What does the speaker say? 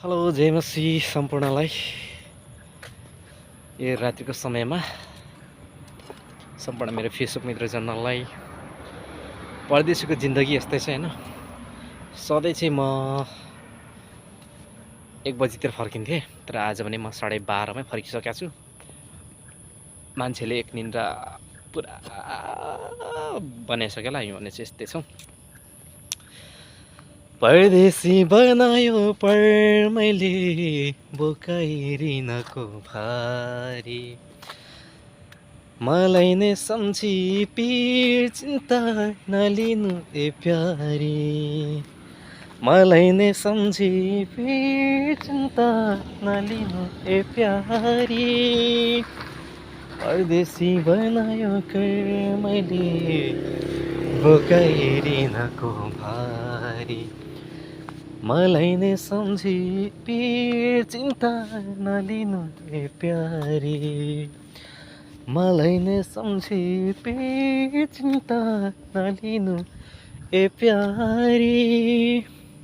Hello जय मसी सम्पूर्णलाई यो रातिको समयमा सम्पूर्ण मेरो फेसबुक मित्रजनलाई परदेशीको जिन्दगी यस्तै छ होइन। सधैँ चाहिँ म 1 बजीतिर फर्किन्थेँ, तर आज भने म 12:30मै फर्किसकेको छु। मान्छेले एक निन्द्रा पुरा बनाइसक्यो होला, हामी भने चाहिँ यस्तै छौँ। परदेशी बनायो पर मैले बोकाइरिनको भारी, मलाई नै सम्झी पीर चिन्ता नलिनु ए प्यारी, मलाई नै सम्झी पीर चिन्ता नलिनु ए प्यारी, परदेशी बनायो कर मैले बोकाइरिनको भारी, मलाई नै सम्झी पीर चिन्ता नलिनु ए प्यारी, मलाई नै सम्झी पीर चिन्ता नलिनु ए प्यारी।